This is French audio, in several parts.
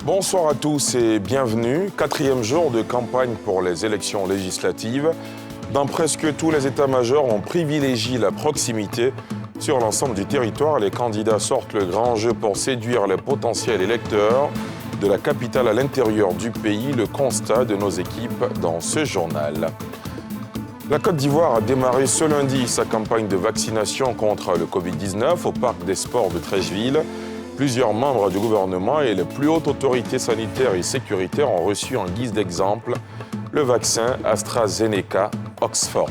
Bonsoir à tous et bienvenue. 4e jour de campagne pour les élections législatives. Dans presque tous les états-majors, on privilégie la proximité. Sur l'ensemble du territoire, les candidats sortent le grand jeu pour séduire les potentiels électeurs. De la capitale à l'intérieur du pays, le constat de nos équipes dans ce journal. La Côte d'Ivoire a démarré ce lundi sa campagne de vaccination contre le Covid-19 au parc des sports de Treichville. Plusieurs membres du gouvernement et les plus hautes autorités sanitaires et sécuritaires ont reçu en guise d'exemple le vaccin AstraZeneca Oxford.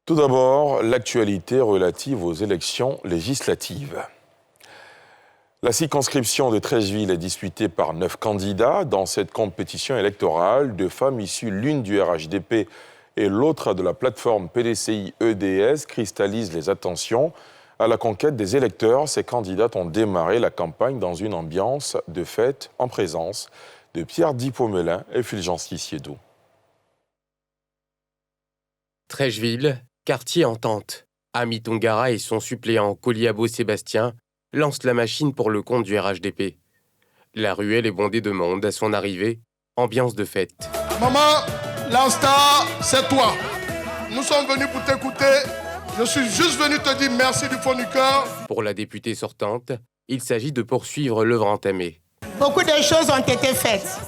Tout d'abord, l'actualité relative aux élections législatives. La circonscription de Treichville est disputée par 9 candidats. Dans cette compétition électorale, 2 femmes issues, l'une du RHDP et l'autre de la plateforme PDCI-EDS, cristallisent les attentions. À la conquête des électeurs, ces candidates ont démarré la campagne dans une ambiance de fête en présence de Pierre Dipomelin et Fulgence Lissiedou. Treichville, quartier entente. Ami Tongara et son suppléant Koliabo Sébastien lancent la machine pour le compte du RHDP. La ruelle est bondée de monde à son arrivée, ambiance de fête. Maman, l'instar, c'est toi. Nous sommes venus pour t'écouter. Je suis juste venu te dire merci du fond du cœur. Pour la députée sortante, il s'agit de poursuivre l'œuvre entamée. Beaucoup de choses ont été faites,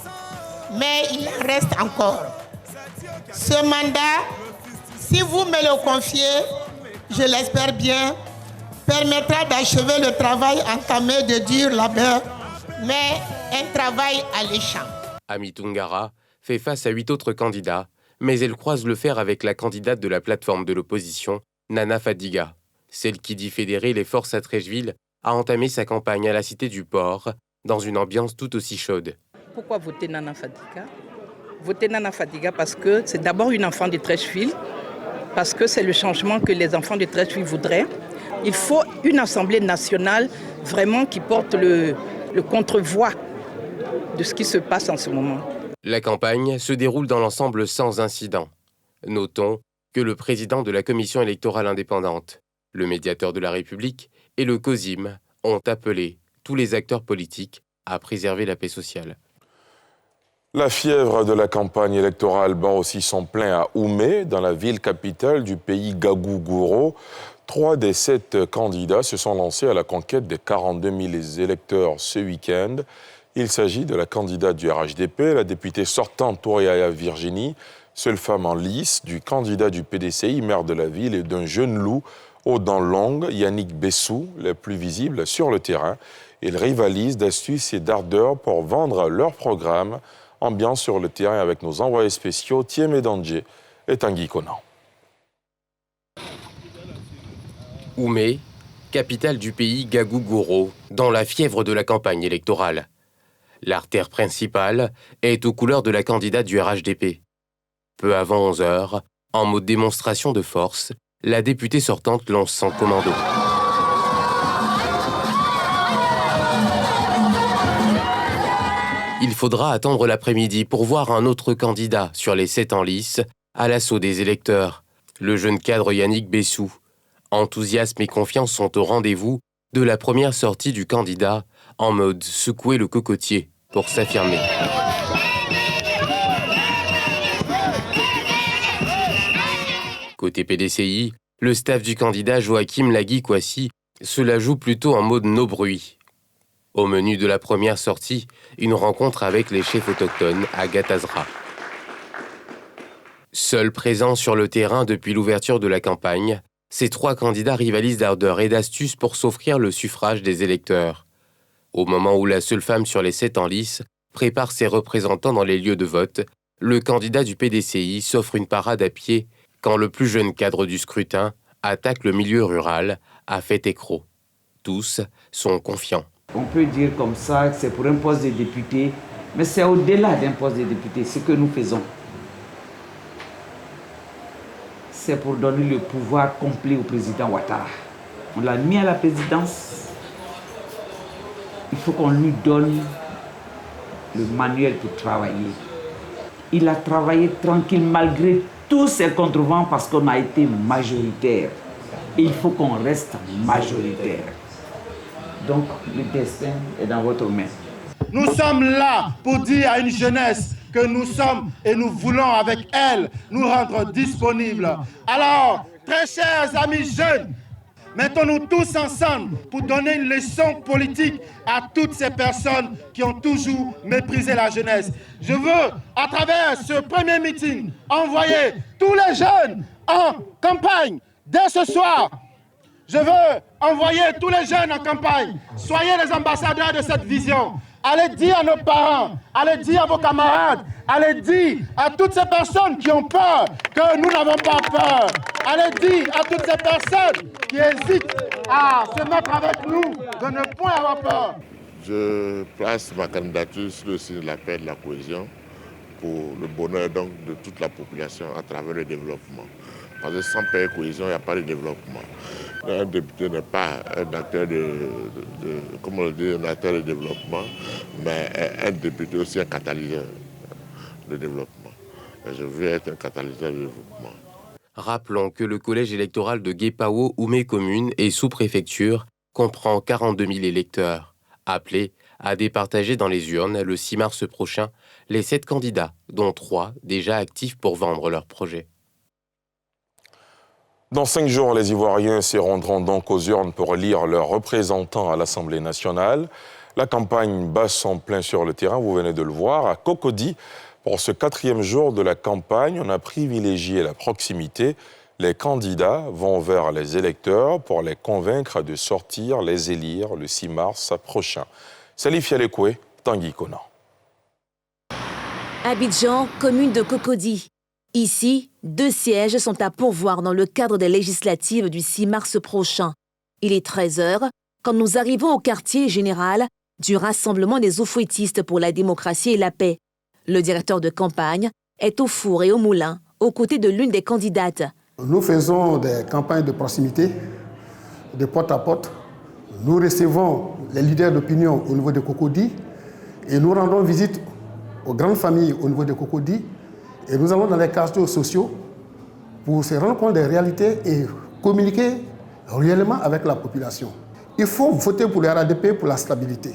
mais il reste encore. Ce mandat, si vous me le confiez, je l'espère bien, permettra d'achever le travail entamé de dur labeur, mais un travail alléchant. Ami Tongara fait face à 8 autres candidats, mais elle croise le fer avec la candidate de la plateforme de l'opposition, Nana Fadiga. Celle qui dit fédérer les forces à Treichville a entamé sa campagne à la Cité du Port, dans une ambiance tout aussi chaude. Pourquoi voter Nana Fadiga ? Voter Nana Fadiga parce que c'est d'abord une enfant de Treichville, parce que c'est le changement que les enfants de Treichville voudraient. Il faut une assemblée nationale vraiment qui porte le contre-voix de ce qui se passe en ce moment. La campagne se déroule dans l'ensemble sans incident. Notons que le président de la Commission électorale indépendante, le médiateur de la République et le COSIM ont appelé tous les acteurs politiques à préserver la paix sociale. La fièvre de la campagne électorale bat aussi son plein à Oumé, dans la ville capitale du pays Gagougouro. 3 des 7 candidats se sont lancés à la conquête des 42 000 électeurs ce week-end. Il s'agit de la candidate du RHDP, la députée sortante Touriaya Virginie, seule femme en lice, du candidat du PDCI, maire de la ville, et d'un jeune loup aux dents longues, Yannick Bessou, les plus visibles sur le terrain. Ils rivalisent d'astuces et d'ardeur pour vendre leur programme. Ambiance sur le terrain avec nos envoyés spéciaux Thiemé Dandje et Tanguy Conan. Oumé, capitale du pays Gagougouro, dans la fièvre de la campagne électorale. L'artère principale est aux couleurs de la candidate du RHDP. Peu avant 11 heures, en mode démonstration de force, la députée sortante lance son commando. Il faudra attendre l'après-midi pour voir un autre candidat sur les 7 en lice à l'assaut des électeurs, le jeune cadre Yannick Bessou. Enthousiasme et confiance sont au rendez-vous de la première sortie du candidat en mode secouer le cocotier pour s'affirmer. Côté PDCI, le staff du candidat Joachim Lagui-Kwasi se la joue plutôt en mode no bruit. Au menu de la première sortie, une rencontre avec les chefs autochtones à Gatazra. Seuls présents sur le terrain depuis l'ouverture de la campagne, ces 3 candidats rivalisent d'ardeur et d'astuce pour s'offrir le suffrage des électeurs. Au moment où la seule femme sur les 7 en lice prépare ses représentants dans les lieux de vote, le candidat du PDCI s'offre une parade à pied quand le plus jeune cadre du scrutin attaque le milieu rural à Fétécro. Tous sont confiants. On peut dire comme ça que c'est pour un poste de député, mais c'est au-delà d'un poste de député, ce que nous faisons. C'est pour donner le pouvoir complet au président Ouattara. On l'a mis à la présidence. Il faut qu'on lui donne le manuel pour travailler. Il a travaillé tranquille malgré tous ces contrevents parce qu'on a été majoritaire. Et il faut qu'on reste majoritaire. Donc le destin est dans votre main. Nous sommes là pour dire à une jeunesse que nous sommes et nous voulons avec elle nous rendre disponibles. Alors, très chers amis jeunes, mettons-nous tous ensemble pour donner une leçon politique à toutes ces personnes qui ont toujours méprisé la jeunesse. Je veux, à travers ce premier meeting, envoyer tous les jeunes en campagne dès ce soir. Je veux envoyer tous les jeunes en campagne. Soyez les ambassadeurs de cette vision. Allez dire à nos parents, allez dire à vos camarades, allez dire à toutes ces personnes qui ont peur que nous n'avons pas peur. Allez dire à toutes ces personnes qui hésitent à se mettre avec nous de ne point avoir peur. Je place ma candidature sur le signe de la paix et de la cohésion pour le bonheur donc, de toute la population à travers le développement. Parce que sans paix et cohésion, il n'y a pas de développement. Un député n'est pas un acteur comment on dit, un acteur de développement, mais un député aussi un catalyseur de développement. Et je veux être un catalyseur de développement. Rappelons que le collège électoral de Guépao, Oumé commune et sous-préfecture comprend 42 000 électeurs. Appelés à départager dans les urnes le 6 mars prochain les 7 candidats, dont 3 déjà actifs pour vendre leur projet. Dans 5 jours, les Ivoiriens se rendront donc aux urnes pour élire leurs représentants à l'Assemblée nationale. La campagne bat son plein sur le terrain, vous venez de le voir. À Cocody, pour ce 4e jour de la campagne, on a privilégié la proximité. Les candidats vont vers les électeurs pour les convaincre de sortir, les élire le 6 mars prochain. Salif Yalekoué, Tanguy Conan. Abidjan, commune de Cocody. Ici, 2 sièges sont à pourvoir dans le cadre des législatives du 6 mars prochain. Il est 13h quand nous arrivons au quartier général du Rassemblement des eaux-fouettistes pour la démocratie et la paix. Le directeur de campagne est au four et au moulin, aux côtés de l'une des candidates. Nous faisons des campagnes de proximité, de porte à porte. Nous recevons les leaders d'opinion au niveau de Cocody et nous rendons visite aux grandes familles au niveau de Cocody. Et nous allons dans les quartiers sociaux pour se rendre compte des réalités et communiquer réellement avec la population. Il faut voter pour le RADP pour la stabilité.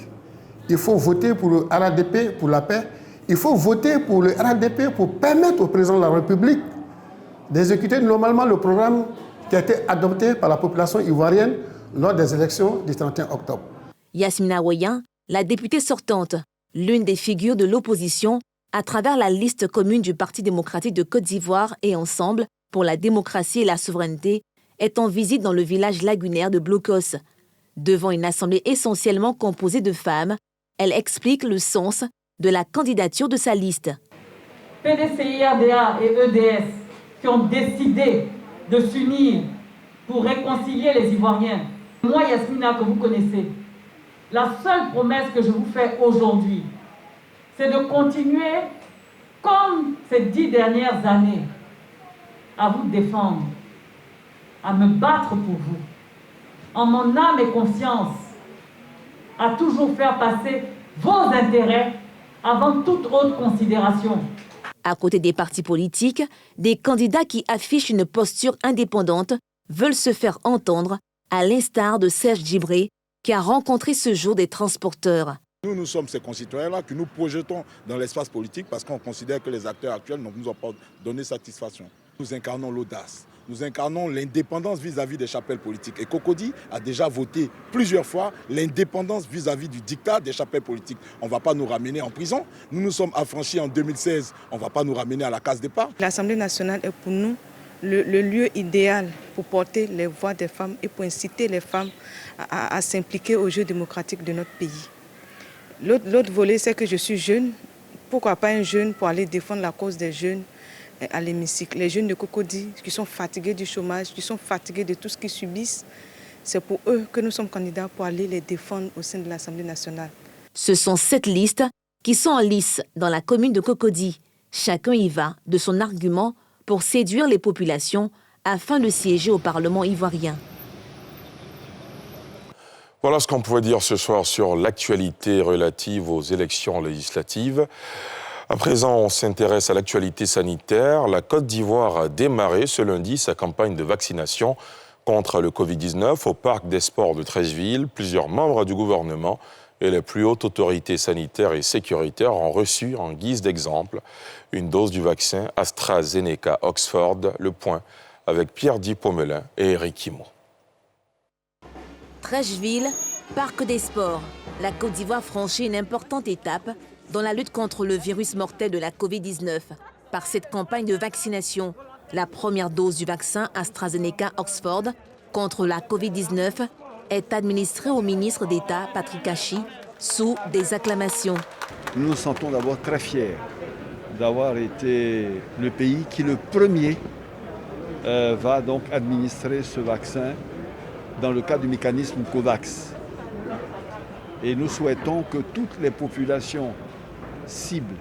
Il faut voter pour le RADP pour la paix. Il faut voter pour le RADP pour permettre au président de la République d'exécuter normalement le programme qui a été adopté par la population ivoirienne lors des élections du 31 octobre. Yasmina Ouayan, la députée sortante, l'une des figures de l'opposition, à travers la liste commune du Parti démocratique de Côte d'Ivoire et Ensemble pour la démocratie et la souveraineté, est en visite dans le village lagunaire de Blocos. Devant une assemblée essentiellement composée de femmes, elle explique le sens de la candidature de sa liste. PDCI, RDA et EDS qui ont décidé de s'unir pour réconcilier les Ivoiriens. Moi, Yasmina, que vous connaissez, la seule promesse que je vous fais aujourd'hui, c'est de continuer, comme ces 10 dernières années, à vous défendre, à me battre pour vous, en mon âme et conscience, à toujours faire passer vos intérêts avant toute autre considération. À côté des partis politiques, des candidats qui affichent une posture indépendante veulent se faire entendre, à l'instar de Serge Djibré, qui a rencontré ce jour des transporteurs. Nous sommes ces concitoyens-là que nous projetons dans l'espace politique parce qu'on considère que les acteurs actuels ne nous ont pas donné satisfaction. Nous incarnons l'audace, nous incarnons l'indépendance vis-à-vis des chapelles politiques. Et Cocody a déjà voté plusieurs fois l'indépendance vis-à-vis du diktat des chapelles politiques. On ne va pas nous ramener en prison. Nous nous sommes affranchis en 2016, on ne va pas nous ramener à la case départ. L'Assemblée nationale est pour nous le lieu idéal pour porter les voix des femmes et pour inciter les femmes à s'impliquer au jeu démocratique de notre pays. L'autre volet, c'est que je suis jeune. Pourquoi pas un jeune pour aller défendre la cause des jeunes à l'hémicycle. Les jeunes de Cocody qui sont fatigués du chômage, qui sont fatigués de tout ce qu'ils subissent, c'est pour eux que nous sommes candidats pour aller les défendre au sein de l'Assemblée nationale. Ce sont 7 listes qui sont en lice dans la commune de Cocody. Chacun y va de son argument pour séduire les populations afin de siéger au Parlement ivoirien. Voilà ce qu'on pouvait dire ce soir sur l'actualité relative aux élections législatives. À présent, on s'intéresse à l'actualité sanitaire. La Côte d'Ivoire a démarré ce lundi sa campagne de vaccination Contre le Covid-19, au parc des sports de Treichville, plusieurs membres du gouvernement et les plus hautes autorités sanitaires et sécuritaires ont reçu en guise d'exemple une dose du vaccin AstraZeneca Oxford. Le point avec Pierre-Di Pomelin et Éric Himo. Treichville, parc des sports. La Côte d'Ivoire franchit une importante étape dans la lutte contre le virus mortel de la Covid-19 par cette campagne de vaccination. La première dose du vaccin AstraZeneca Oxford contre la Covid-19 est administrée au ministre d'État Patrick Kachi sous des acclamations. Nous nous sentons d'abord très fiers d'avoir été le pays qui le premier va donc administrer ce vaccin dans le cadre du mécanisme COVAX. Et nous souhaitons que toutes les populations cibles,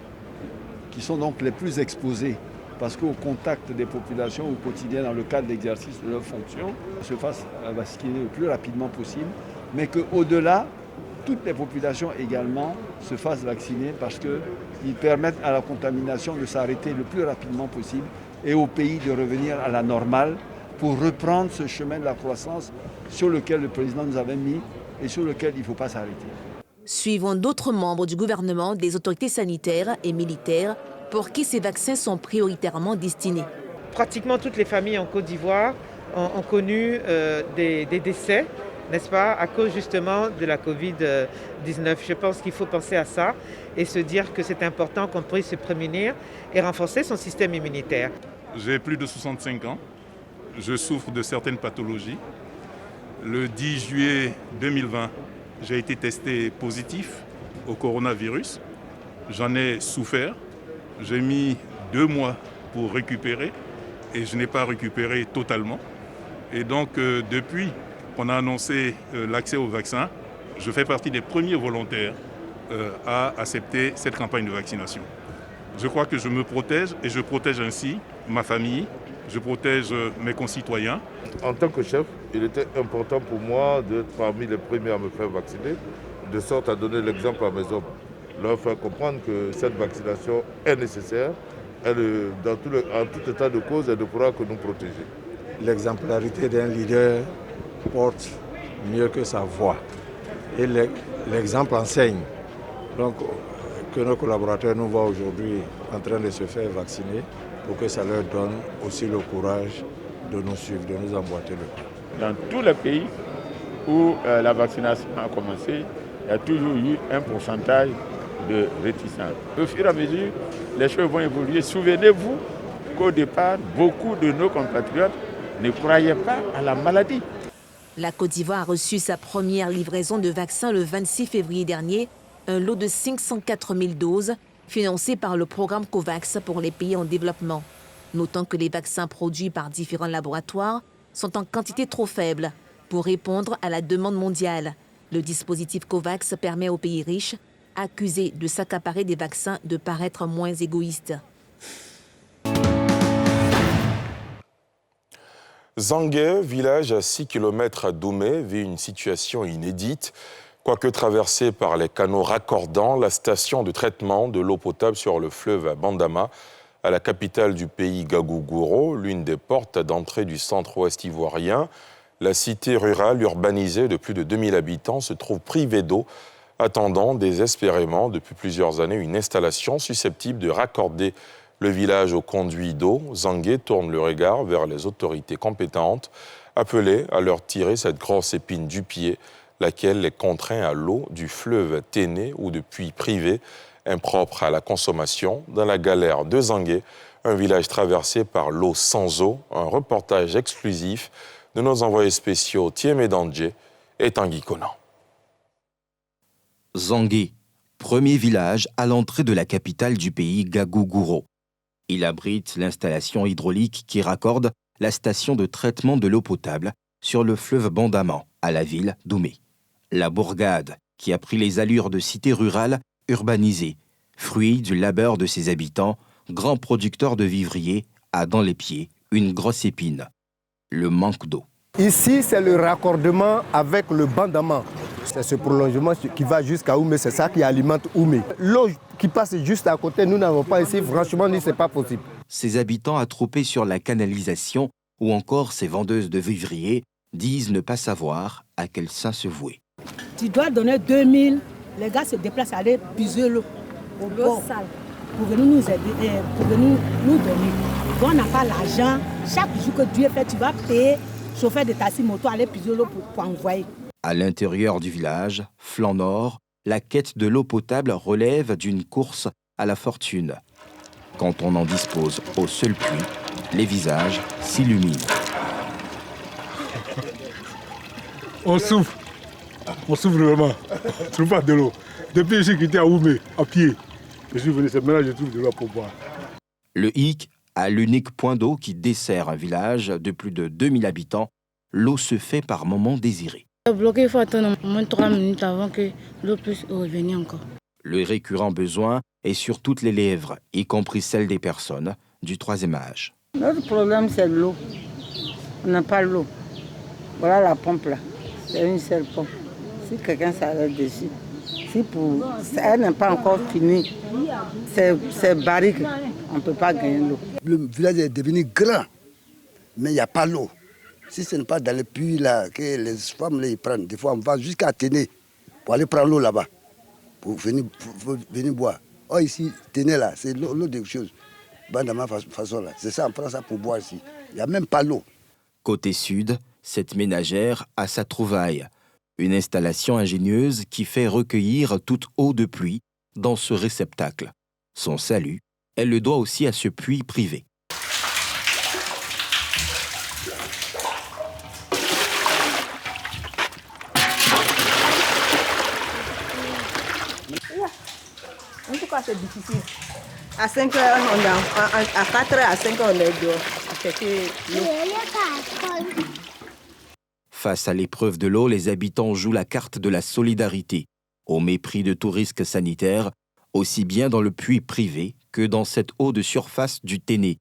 qui sont donc les plus exposées, parce qu'au contact des populations au quotidien, dans le cadre d'exercice de leurs fonctions, se fassent vacciner le plus rapidement possible, mais qu'au-delà, toutes les populations également se fassent vacciner parce qu'ils permettent à la contamination de s'arrêter le plus rapidement possible et au pays de revenir à la normale pour reprendre ce chemin de la croissance sur lequel le président nous avait mis et sur lequel il ne faut pas s'arrêter. Suivant d'autres membres du gouvernement, des autorités sanitaires et militaires pour qui ces vaccins sont prioritairement destinés. Pratiquement toutes les familles en Côte d'Ivoire ont connu des décès, n'est-ce pas, à cause justement de la Covid-19. Je pense qu'il faut penser à ça et se dire que c'est important qu'on puisse se prémunir et renforcer son système immunitaire. J'ai plus de 65 ans, je souffre de certaines pathologies. Le 10 juillet 2020, j'ai été testé positif au coronavirus. J'en ai souffert. J'ai mis 2 mois pour récupérer et je n'ai pas récupéré totalement. Et donc, depuis qu'on a annoncé l'accès au vaccin, je fais partie des premiers volontaires à accepter cette campagne de vaccination. Je crois que je me protège et je protège ainsi ma famille, je protège mes concitoyens. En tant que chef, il était important pour moi d'être parmi les premiers à me faire vacciner, de sorte à donner l'exemple à mes hommes, leur faire comprendre que cette vaccination est nécessaire, en tout état de cause, elle ne pourra que nous protéger. L'exemplarité d'un leader porte mieux que sa voix. Et l'exemple enseigne. Donc, que nos collaborateurs nous voient aujourd'hui en train de se faire vacciner pour que ça leur donne aussi le courage de nous suivre, de nous emboîter le pas. Dans tous les pays où la vaccination a commencé, il y a toujours eu un pourcentage de réticence. Au fur et à mesure, les choses vont évoluer. Souvenez-vous qu'au départ, beaucoup de nos compatriotes ne croyaient pas à la maladie. La Côte d'Ivoire a reçu sa première livraison de vaccins le 26 février dernier, un lot de 504 000 doses financé par le programme COVAX pour les pays en développement. Notons que les vaccins produits par différents laboratoires sont en quantité trop faible pour répondre à la demande mondiale. Le dispositif COVAX permet aux pays riches, accusés de s'accaparer des vaccins, de paraître moins égoïstes. Zangué, village à 6 km d'Oumé, vit une situation inédite. Quoique traversée par les canaux raccordants, la station de traitement de l'eau potable sur le fleuve Bandama, à la capitale du pays Gagougouro, l'une des portes d'entrée du centre-ouest ivoirien, la cité rurale urbanisée de plus de 2000 habitants se trouve privée d'eau, attendant désespérément depuis plusieurs années une installation susceptible de raccorder le village au conduit d'eau. Zangué tourne le regard vers les autorités compétentes, appelées à leur tirer cette grosse épine du pied, laquelle les contraint à l'eau du fleuve Téné ou de puits privés impropres à la consommation. Dans la galère de Zangué, un village traversé par l'eau sans eau, un reportage exclusif de nos envoyés spéciaux Thiemé Dandje et Tanguy Conan. Zangué, premier village à l'entrée de la capitale du pays Gagougouro. Il abrite l'installation hydraulique qui raccorde la station de traitement de l'eau potable sur le fleuve Bandama, à la ville d'Oumé. La bourgade, qui a pris les allures de cité rurale urbanisée, fruit du labeur de ses habitants, grand producteur de vivriers, a dans les pieds une grosse épine, le manque d'eau. Ici, c'est le raccordement avec le Bandama. C'est ce prolongement qui va jusqu'à Oumé, c'est ça qui alimente Oumé. L'eau qui passe juste à côté, nous n'avons pas ici, franchement, ce n'est pas possible. Ses habitants attroupés sur la canalisation ou encore ses vendeuses de vivriers disent ne pas savoir à quel saint se vouer. Tu dois donner 2000, les gars se déplacent à aller puiser l'eau au bord sale pour venir nous aider, pour venir nous donner. Donc on n'a pas l'argent. Chaque jour que Dieu fait, tu vas payer chauffeur de taxi moto aller puiser l'eau pour envoyer. À l'intérieur du village, flanc nord, la quête de l'eau potable relève d'une course à la fortune. Quand on en dispose au seul puits, les visages s'illuminent. On souffre vraiment. Je trouve pas de l'eau. Depuis que je suis quitté à Oumé, à pied, je suis venu, c'est maintenant que je trouve de l'eau pour boire. Le hic a l'unique point d'eau qui dessert un village de plus de 2000 habitants. L'eau se fait par moments désirés. Bloqué, il faut attendre au moins 3 minutes avant que l'eau puisse revenir encore. Le récurrent besoin est sur toutes les lèvres, y compris celles des personnes du troisième âge. Notre problème, c'est l'eau. On n'a pas l'eau. Voilà la pompe là. C'est une seule pompe. Si quelqu'un s'arrête dessus, elle n'est pas encore finie. C'est barrique. On ne peut pas gagner l'eau. Le village est devenu grand, mais il n'y a pas l'eau. Si ce n'est pas dans les puits là que les femmes les prennent, des fois on va jusqu'à Téné pour aller prendre l'eau là-bas, pour venir boire. Oh ici, Téné là, c'est l'eau des choses. Dans ma façon là, c'est ça, on prend ça pour boire ici. Il n'y a même pas l'eau. Côté sud, cette ménagère a sa trouvaille. Une installation ingénieuse qui fait recueillir toute eau de pluie dans ce réceptacle. Son salut, elle le doit aussi à ce puits privé. En tout cas, c'est difficile. À 5 heures, on est à 4 heures, à 5 heures, on est dehors. Face à l'épreuve de l'eau, les habitants jouent la carte de la solidarité, au mépris de tout risque sanitaire, aussi bien dans le puits privé que dans cette eau de surface du Téné,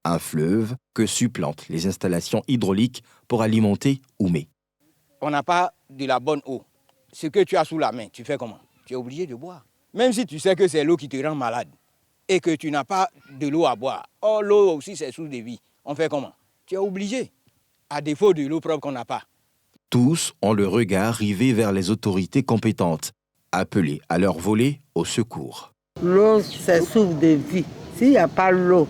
un fleuve que supplantent les installations hydrauliques pour alimenter Oumé. On n'a pas de la bonne eau. Ce que tu as sous la main, tu fais comment? Tu es obligé de boire. Même si tu sais que c'est l'eau qui te rend malade et que tu n'as pas de l'eau à boire. Or, l'eau aussi, c'est source de vie. On fait comment? Tu es obligé, à défaut de l'eau propre qu'on n'a pas. Tous ont le regard rivé vers les autorités compétentes, appelées à leur voler au secours. L'eau, c'est source de vie. S'il n'y a pas l'eau,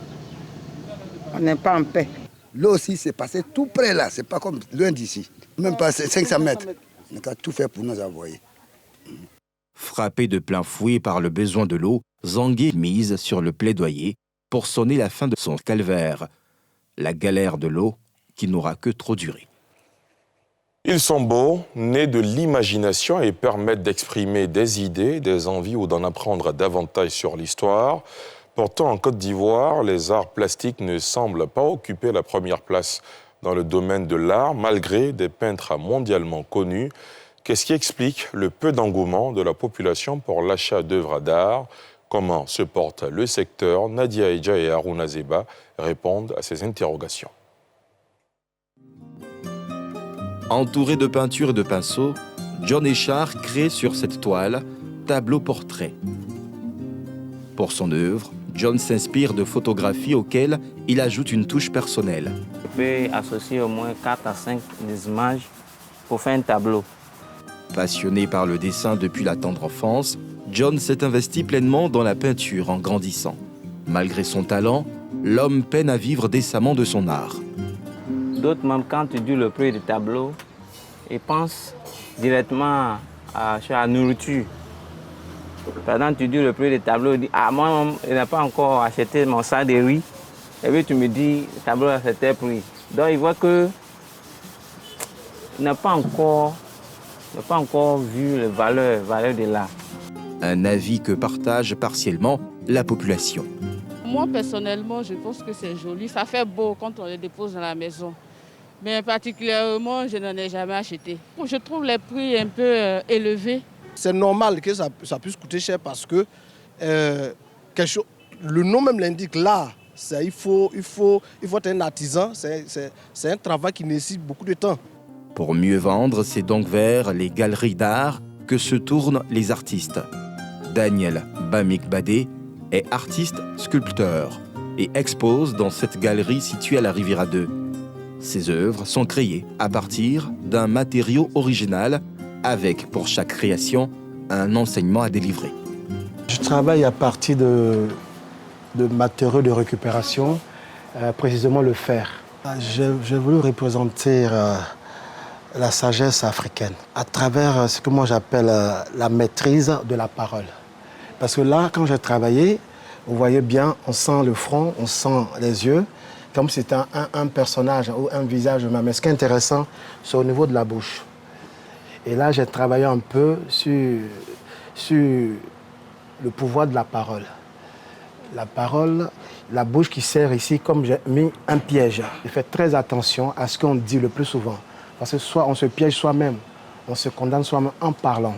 on n'est pas en paix. L'eau aussi, c'est passé tout près là, c'est pas comme loin d'ici. Même pas 500 mètres. On a tout fait pour nous envoyer. Frappé de plein fouet par le besoin de l'eau, Zangué mise sur le plaidoyer pour sonner la fin de son calvaire. La galère de l'eau qui n'aura que trop duré. Ils sont beaux, nés de l'imagination et permettent d'exprimer des idées, des envies ou d'en apprendre davantage sur l'histoire. Pourtant, en Côte d'Ivoire, les arts plastiques ne semblent pas occuper la première place dans le domaine de l'art, malgré des peintres mondialement connus. Qu'est-ce qui explique le peu d'engouement de la population pour l'achat d'œuvres d'art? Comment se porte le secteur? Nadia Eja et Harouna Zeba répondent à ces interrogations. Entouré de peintures et de pinceaux, John Echard crée sur cette toile tableau-portrait. Pour son œuvre, John s'inspire de photographies auxquelles il ajoute une touche personnelle. Je peux associer au moins 4 à 5 images pour faire un tableau. Passionné par le dessin depuis la tendre enfance, John s'est investi pleinement dans la peinture en grandissant. Malgré son talent, l'homme peine à vivre décemment de son art. D'autres, même quand tu dis le prix du tableau, ils pensent directement à la nourriture. Pendant que tu dis le prix du tableau, ils disent « Ah, moi, je n'ai pas encore acheté mon sac de riz. » Et puis tu me dis « Le tableau, c'était prix. » Donc, ils voient que il n'a pas encore vu la valeur de l'art. Un avis que partage partiellement la population. Moi, personnellement, je pense que c'est joli. Ça fait beau quand on le dépose dans la maison. Mais particulièrement, je n'en ai jamais acheté. Je trouve les prix un peu élevés. C'est normal que ça puisse coûter cher parce que le nom même l'indique, l'art. Il faut être un artisan. C'est un travail qui nécessite beaucoup de temps. Pour mieux vendre, c'est donc vers les galeries d'art que se tournent les artistes. Daniel Bamik-Badé est artiste-sculpteur et expose dans cette galerie située à la Riviera 2. Ces œuvres sont créées à partir d'un matériau original avec, pour chaque création, un enseignement à délivrer. Je travaille à partir de matériaux de récupération, précisément le fer. J'ai voulu représenter la sagesse africaine à travers ce que moi j'appelle la maîtrise de la parole. Parce que là, quand j'ai travaillé, vous voyez bien, on sent le front, on sent les yeux, comme si c'était un personnage ou un visage humain. Mais ce qui est intéressant, c'est au niveau de la bouche. Et là, j'ai travaillé un peu sur le pouvoir de la parole. La parole, la bouche qui sert ici, comme j'ai mis un piège. Je fais très attention à ce qu'on dit le plus souvent. Parce que soit on se piège soi-même, on se condamne soi-même en parlant.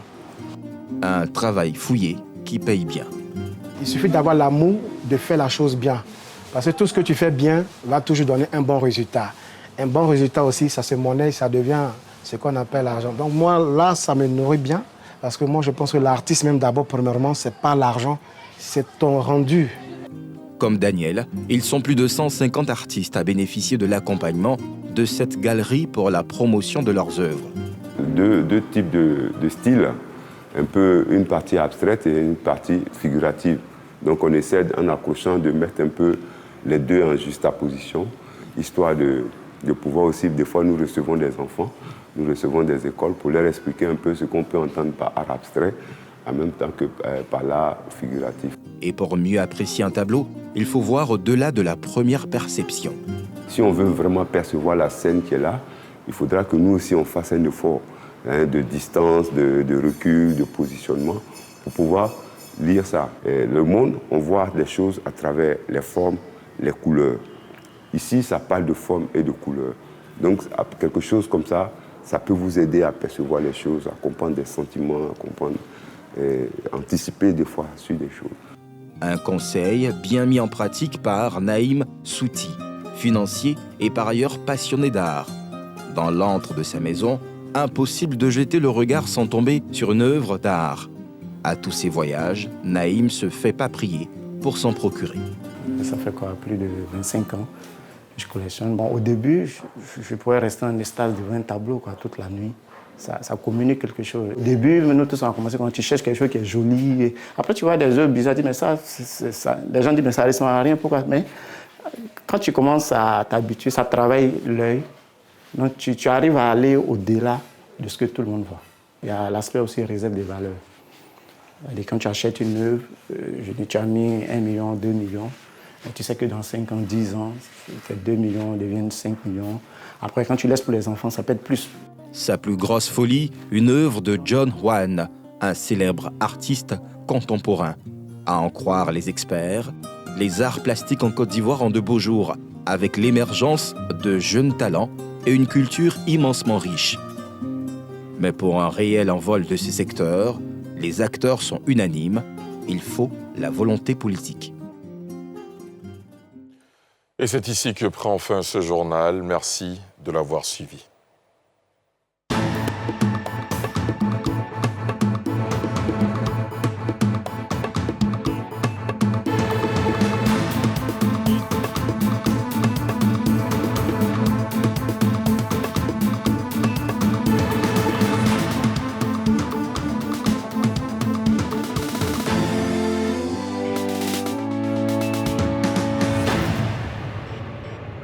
Un travail fouillé qui paye bien. Il suffit d'avoir l'amour de faire la chose bien. Parce que tout ce que tu fais bien va toujours donner un bon résultat. Un bon résultat aussi, ça se monnaie, ça devient ce qu'on appelle l'argent. Donc moi, là, ça me nourrit bien. Parce que moi, je pense que l'artiste, même d'abord, premièrement, c'est pas l'argent, c'est ton rendu. Comme Daniel, ils sont plus de 150 artistes à bénéficier de l'accompagnement de cette galerie pour la promotion de leurs œuvres. Deux types de styles, un peu une partie abstraite et une partie figurative. Donc on essaie, en accrochant, de mettre un peu les deux en juxtaposition, histoire de pouvoir aussi, des fois nous recevons des enfants, nous recevons des écoles pour leur expliquer un peu ce qu'on peut entendre par art abstrait, en même temps que par l'art figuratif. Et pour mieux apprécier un tableau, il faut voir au-delà de la première perception. Si on veut vraiment percevoir la scène qui est là, il faudra que nous aussi on fasse un effort de distance, de recul, de positionnement, pour pouvoir lire ça. Et le monde, on voit des choses à travers les formes, les couleurs. Ici, ça parle de forme et de couleurs. Donc, quelque chose comme ça, ça peut vous aider à percevoir les choses, à comprendre des sentiments, à comprendre, anticiper des fois sur des choses. Un conseil bien mis en pratique par Naïm Souti, financier et par ailleurs passionné d'art. Dans l'antre de sa maison, impossible de jeter le regard sans tomber sur une œuvre d'art. À tous ses voyages, Naïm se fait pas prier pour s'en procurer. Ça fait quoi, plus de 25 ans que je collectionne. Bon, au début, je pouvais rester en stade devant un tableau toute la nuit. Ça communique quelque chose. Au début, nous tous, on a commencé quand tu cherches quelque chose qui est joli. Et après, tu vois des œuvres bizarres, tu dis, mais ça, les gens disent, mais ça ne ressemble à rien, pourquoi? Mais quand tu commences à t'habituer, ça travaille l'œil. Donc, tu arrives à aller au-delà de ce que tout le monde voit. Il y a l'aspect aussi réserve des valeurs. Et quand tu achètes une œuvre, tu as mis 1 million, 2 millions. Et tu sais que dans 5 ans, 10 ans, 2 millions deviennent 5 millions. Après, quand tu laisses pour les enfants, ça peut être plus. Sa plus grosse folie, une œuvre de John Hwan, un célèbre artiste contemporain. À en croire les experts, les arts plastiques en Côte d'Ivoire ont de beaux jours, avec l'émergence de jeunes talents et une culture immensement riche. Mais pour un réel envol de ces secteurs, les acteurs sont unanimes, il faut la volonté politique. Et c'est ici que prend fin ce journal. Merci de l'avoir suivi.